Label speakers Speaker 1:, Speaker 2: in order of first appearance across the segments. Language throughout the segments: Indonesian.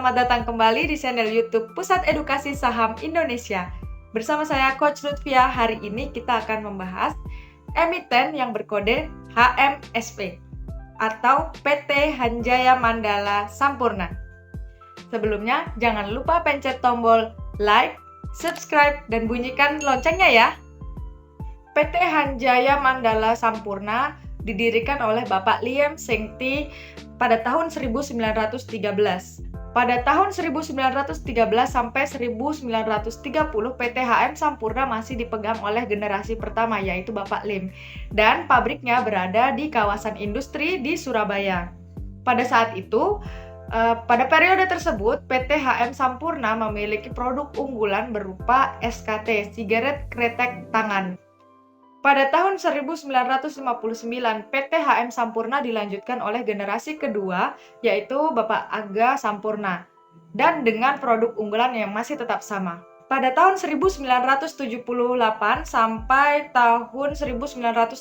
Speaker 1: selamat datang kembali di channel YouTube Pusat Edukasi Saham Indonesia. Bersama saya Coach Lutfia, hari ini kita akan membahas emiten yang berkode HMSP atau PT Hanjaya Mandala Sampurna. Sebelumnya, jangan lupa pencet tombol like, subscribe, dan bunyikan loncengnya ya. PT Hanjaya Mandala Sampurna didirikan oleh Bapak Liem Seng Thi pada tahun 1913. Pada tahun 1913 sampai 1930, PT HM Sampurna masih dipegang oleh generasi pertama, yaitu Bapak Lim. Dan pabriknya berada di kawasan industri di Surabaya. Pada saat itu, pada periode tersebut, PT HM Sampurna memiliki produk unggulan berupa SKT, sigaret kretek tangan. Pada tahun 1959, PT HM Sampurna dilanjutkan oleh generasi kedua, yaitu Bapak Aga Sampurna, dan dengan produk unggulan yang masih tetap sama. Pada tahun 1978 sampai tahun 1989,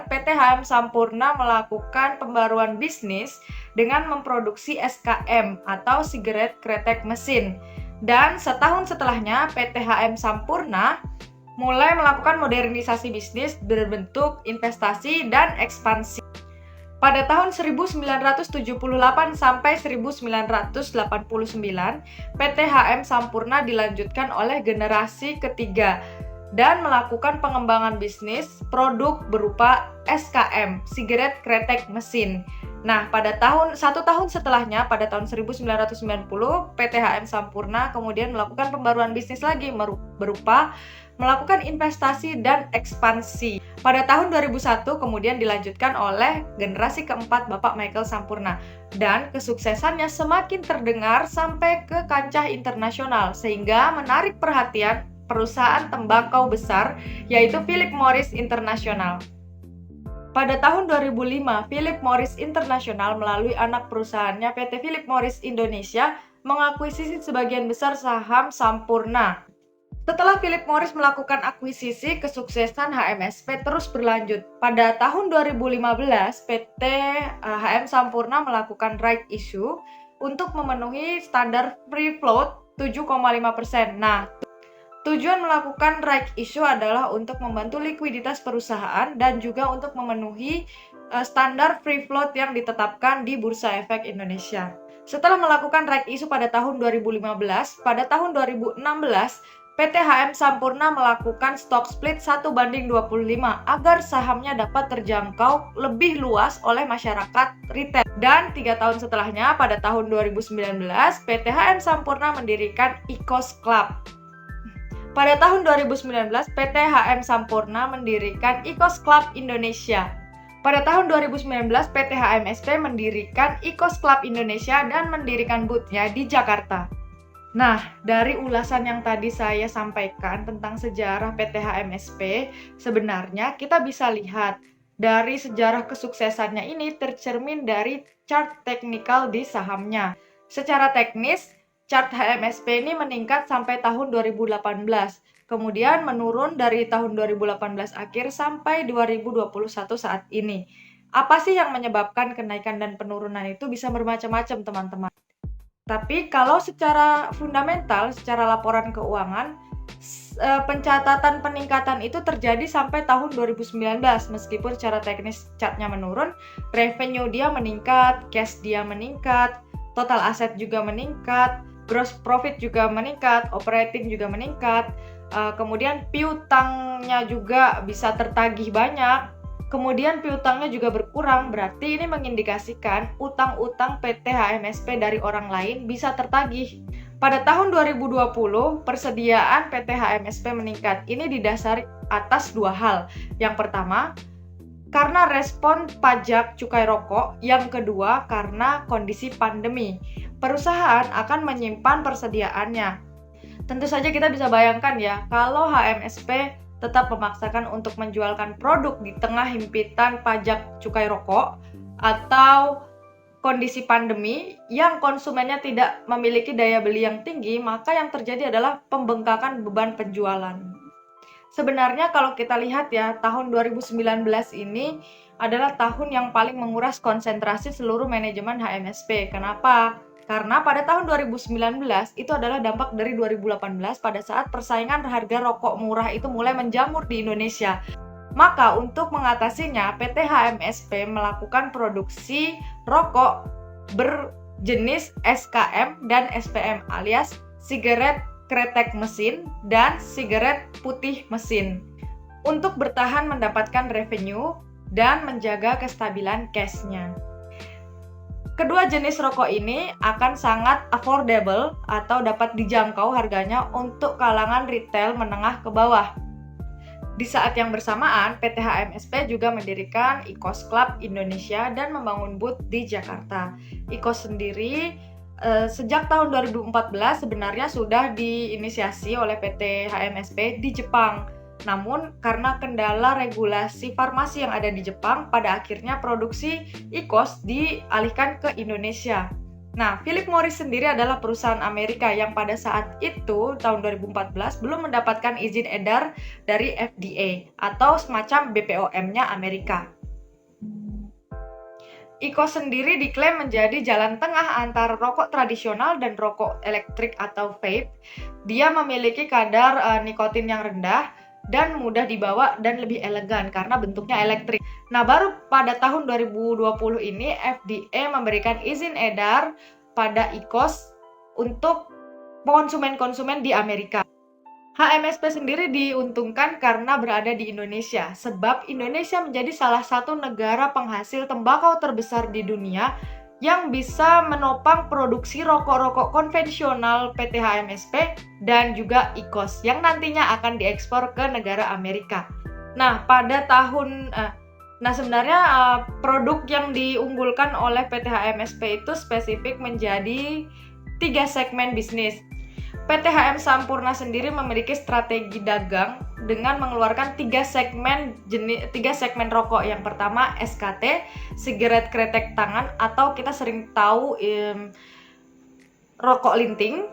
Speaker 1: PT HM Sampurna melakukan pembaruan bisnis dengan memproduksi SKM atau sigaret kretek mesin. Dan setahun setelahnya, PT HM Sampurna mulai melakukan modernisasi bisnis berbentuk investasi dan ekspansi. Pada tahun 1978 sampai 1989, PT HM Sampurna dilanjutkan oleh generasi ketiga dan melakukan pengembangan bisnis produk berupa SKM, sigaret kretek mesin. Nah, pada satu tahun setelahnya, pada tahun 1990, PT HM Sampurna kemudian melakukan pembaruan bisnis lagi berupa melakukan investasi dan ekspansi. Pada tahun 2001 kemudian dilanjutkan oleh generasi keempat Bapak Michael Sampurna, dan kesuksesannya semakin terdengar sampai ke kancah internasional sehingga menarik perhatian perusahaan tembakau besar yaitu Philip Morris International. Pada tahun 2005, Philip Morris International melalui anak perusahaannya PT Philip Morris Indonesia mengakuisisi sebagian besar saham Sampurna. Setelah Philip Morris melakukan akuisisi, kesuksesan HMSP terus berlanjut. Pada tahun 2015, PT HM Sampurna melakukan right issue untuk memenuhi standar free float 7,5%. Nah, tujuan melakukan right issue adalah untuk membantu likuiditas perusahaan dan juga untuk memenuhi standar free float yang ditetapkan di Bursa Efek Indonesia. Setelah melakukan right issue pada tahun 2015, pada tahun 2016, PT HM Sampurna melakukan stock split 1:25 agar sahamnya dapat terjangkau lebih luas oleh masyarakat retail. Dan 3 tahun setelahnya, pada tahun 2019, PT HM Sampurna mendirikan Icos Club. Pada tahun 2019, PT HM Sampurna mendirikan Icos Club Indonesia. Pada tahun 2019, PT HMSP mendirikan Icos Club Indonesia dan mendirikan booth-nya di Jakarta. Nah, dari ulasan yang tadi saya sampaikan tentang sejarah PT HMSP, sebenarnya kita bisa lihat dari sejarah kesuksesannya ini tercermin dari chart teknikal di sahamnya. Secara teknis, chart HMSP ini meningkat sampai tahun 2018, kemudian menurun dari tahun 2018 akhir sampai 2021 saat ini. Apa sih yang menyebabkan kenaikan dan penurunan itu bisa bermacam-macam, teman-teman. Tapi kalau secara fundamental, secara laporan keuangan, pencatatan peningkatan itu terjadi sampai tahun 2019. Meskipun secara teknis chartnya menurun, revenue dia meningkat, cash dia meningkat, total aset juga meningkat, gross profit juga meningkat, operating juga meningkat, kemudian piutangnya juga bisa tertagih banyak. Kemudian piutangnya juga berkurang, berarti ini mengindikasikan utang-utang PT HMSP dari orang lain bisa tertagih. Pada tahun 2020, persediaan PT HMSP meningkat. Ini didasari atas 2 hal. Yang pertama, karena respon pajak cukai rokok. Yang kedua, karena kondisi pandemi. Perusahaan akan menyimpan persediaannya. Tentu saja kita bisa bayangkan ya, kalau HMSP tetap memaksakan untuk menjualkan produk di tengah himpitan pajak cukai rokok atau kondisi pandemi yang konsumennya tidak memiliki daya beli yang tinggi, maka yang terjadi adalah pembengkakan beban penjualan. Sebenarnya kalau kita lihat ya, tahun 2019 ini adalah tahun yang paling menguras konsentrasi seluruh manajemen HMSP. Kenapa? Karena pada tahun 2019 itu adalah dampak dari 2018 pada saat persaingan harga rokok murah itu mulai menjamur di Indonesia. Maka untuk mengatasinya, PT HMSP melakukan produksi rokok berjenis SKM dan SPM alias sigaret kretek mesin dan sigaret putih mesin untuk bertahan mendapatkan revenue dan menjaga kestabilan cash-nya. Kedua jenis rokok ini akan sangat affordable atau dapat dijangkau harganya untuk kalangan retail menengah ke bawah. Di saat yang bersamaan, PT HMSP juga mendirikan IQOS Club Indonesia dan membangun booth di Jakarta. IQOS sendiri sejak tahun 2014 sebenarnya sudah diinisiasi oleh PT HMSP di Jepang. Namun, karena kendala regulasi farmasi yang ada di Jepang, pada akhirnya produksi IQOS dialihkan ke Indonesia. Nah, Philip Morris sendiri adalah perusahaan Amerika yang pada saat itu, tahun 2014, belum mendapatkan izin edar dari FDA atau semacam BPOM-nya Amerika. IQOS sendiri diklaim menjadi jalan tengah antara rokok tradisional dan rokok elektrik atau vape. Dia memiliki kadar nikotin yang rendah, dan mudah dibawa dan lebih elegan karena bentuknya elektrik. Nah, baru pada tahun 2020 ini FDA memberikan izin edar pada IQOS untuk konsumen-konsumen di Amerika. HMSP sendiri diuntungkan karena berada di Indonesia, sebab Indonesia menjadi salah satu negara penghasil tembakau terbesar di dunia yang bisa menopang produksi rokok-rokok konvensional PT HMSP dan juga IQOS yang nantinya akan diekspor ke negara Amerika. Nah, sebenarnya produk yang diunggulkan oleh PT HMSP itu spesifik menjadi 3 segmen bisnis. PT HM Sampurna sendiri memiliki strategi dagang dengan mengeluarkan 3 segmen rokok. Yang pertama SKT, sigaret kretek tangan atau kita sering tahu rokok linting.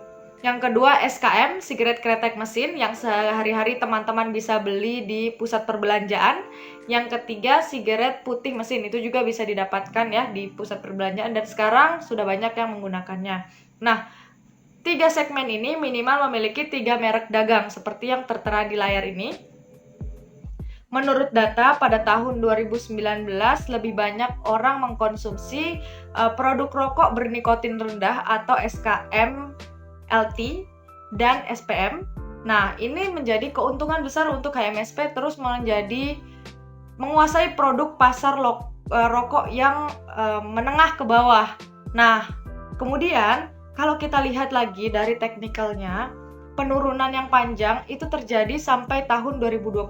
Speaker 1: Yang kedua SKM, sigaret kretek mesin yang sehari-hari teman-teman bisa beli di pusat perbelanjaan. Yang ketiga sigaret putih mesin, itu juga bisa didapatkan ya di pusat perbelanjaan dan sekarang sudah banyak yang menggunakannya. Nah, 3 segmen ini minimal memiliki 3 merek dagang seperti yang tertera di layar ini. Menurut data pada tahun 2019 lebih banyak orang mengkonsumsi produk rokok bernikotin rendah atau SKM, LT, dan SPM. Nah, ini menjadi keuntungan besar untuk HMSP terus menguasai produk pasar rokok yang menengah ke bawah. Nah, kemudian kalau kita lihat lagi dari teknikalnya, penurunan yang panjang itu terjadi sampai tahun 2021.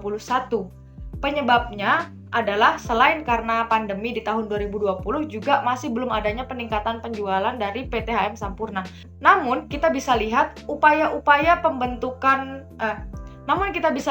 Speaker 1: Penyebabnya adalah selain karena pandemi di tahun 2020 juga masih belum adanya peningkatan penjualan dari PT HM Sampurna. Namun kita bisa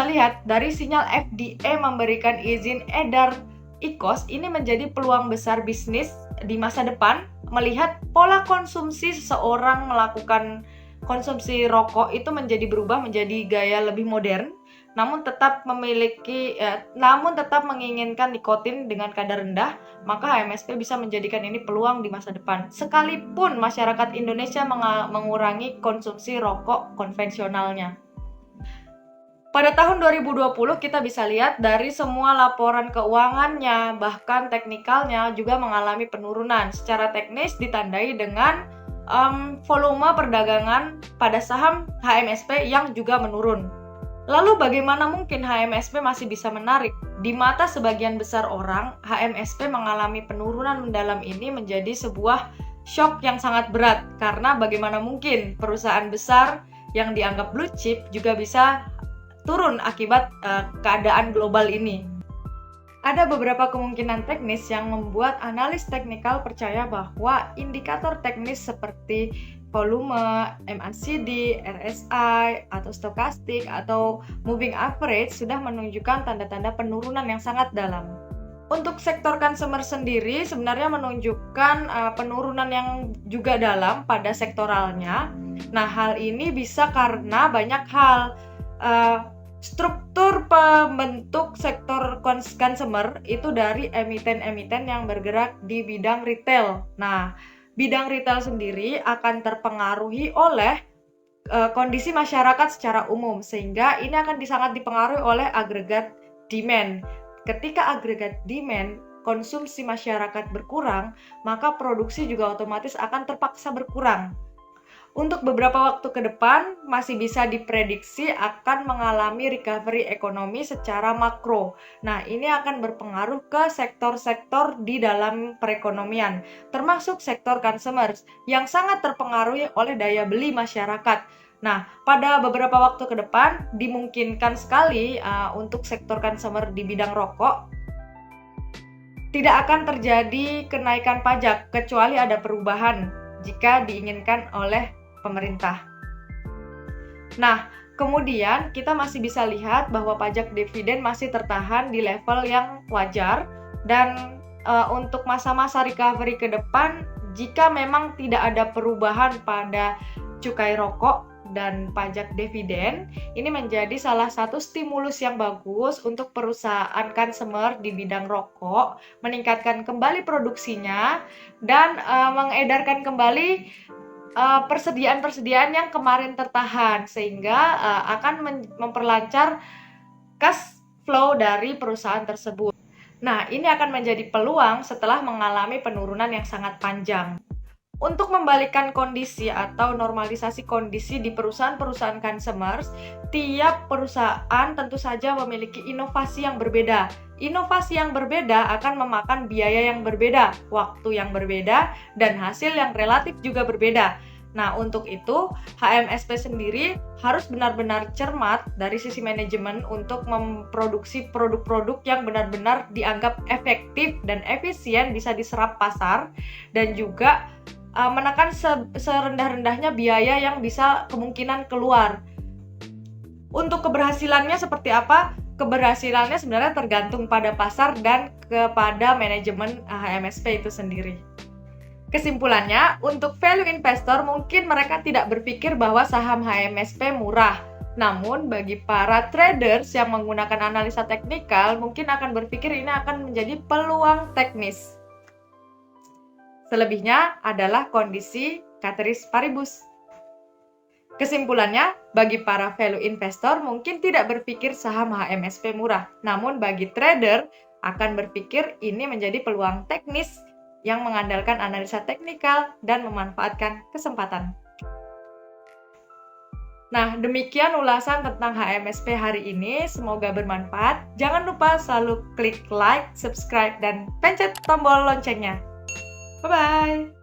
Speaker 1: lihat dari sinyal FDA memberikan izin edar IQOS ini menjadi peluang besar bisnis di masa depan melihat pola konsumsi seseorang melakukan konsumsi rokok itu berubah menjadi gaya lebih modern, namun tetap menginginkan nikotin dengan kadar rendah, maka HMSP bisa menjadikan ini peluang di masa depan. Sekalipun masyarakat Indonesia mengurangi konsumsi rokok konvensionalnya. Pada tahun 2020 kita bisa lihat dari semua laporan keuangannya, bahkan teknikalnya juga mengalami penurunan. Secara teknis ditandai dengan volume perdagangan pada saham HMSP yang juga menurun. Lalu bagaimana mungkin HMSP masih bisa menarik? Di mata sebagian besar orang, HMSP mengalami penurunan mendalam ini menjadi sebuah shock yang sangat berat. Karena bagaimana mungkin perusahaan besar yang dianggap blue chip juga bisa turun akibat keadaan global ini. Ada beberapa kemungkinan teknis yang membuat analis teknikal percaya bahwa indikator teknis seperti volume, MACD, RSI, atau stokastik, atau moving average sudah menunjukkan tanda-tanda penurunan yang sangat dalam. Untuk sektor consumer sendiri sebenarnya menunjukkan penurunan yang juga dalam pada sektoralnya. Nah, hal ini bisa karena banyak hal. Struktur pembentuk sektor consumer itu dari emiten-emiten yang bergerak di bidang retail. Nah, bidang retail sendiri akan terpengaruhi oleh kondisi masyarakat secara umum, sehingga ini akan sangat dipengaruhi oleh agregat demand. Ketika agregat demand, konsumsi masyarakat berkurang, maka produksi juga otomatis akan terpaksa berkurang. Untuk beberapa waktu ke depan, masih bisa diprediksi akan mengalami recovery ekonomi secara makro. Nah, ini akan berpengaruh ke sektor-sektor di dalam perekonomian, termasuk sektor consumers, yang sangat terpengaruhi oleh daya beli masyarakat. Nah, pada beberapa waktu ke depan, dimungkinkan sekali untuk sektor consumer di bidang rokok, tidak akan terjadi kenaikan pajak, kecuali ada perubahan jika diinginkan oleh pemerintah. Nah, kemudian kita masih bisa lihat bahwa pajak dividen masih tertahan di level yang wajar, dan untuk masa-masa recovery ke depan, jika memang tidak ada perubahan pada cukai rokok dan pajak dividen, ini menjadi salah satu stimulus yang bagus untuk perusahaan consumer di bidang rokok meningkatkan kembali produksinya dan mengedarkan kembali persediaan-persediaan yang kemarin tertahan, sehingga akan memperlancar cash flow dari perusahaan tersebut. Nah, ini akan menjadi peluang setelah mengalami penurunan yang sangat panjang. Untuk membalikkan kondisi atau normalisasi kondisi di perusahaan-perusahaan consumers, tiap perusahaan tentu saja memiliki inovasi yang berbeda. Inovasi yang berbeda akan memakan biaya yang berbeda, waktu yang berbeda, dan hasil yang relatif juga berbeda. Nah, untuk itu, HMSP sendiri harus benar-benar cermat dari sisi manajemen untuk memproduksi produk-produk yang benar-benar dianggap efektif dan efisien, bisa diserap pasar, dan juga menekan serendah-rendahnya biaya yang bisa kemungkinan keluar. Untuk keberhasilannya seperti apa? Keberhasilannya sebenarnya tergantung pada pasar dan kepada manajemen HMSP itu sendiri. Kesimpulannya, untuk value investor mungkin mereka tidak berpikir bahwa saham HMSP murah. Namun bagi para traders yang menggunakan analisa teknikal, mungkin akan berpikir ini akan menjadi peluang teknis. Selebihnya adalah kondisi ceteris paribus. Kesimpulannya, bagi para value investor mungkin tidak berpikir saham HMSP murah. Namun bagi trader akan berpikir ini menjadi peluang teknis yang mengandalkan analisa teknikal dan memanfaatkan kesempatan. Nah, demikian ulasan tentang HMSP hari ini. Semoga bermanfaat. Jangan lupa selalu klik like, subscribe, dan pencet tombol loncengnya. Bye-bye!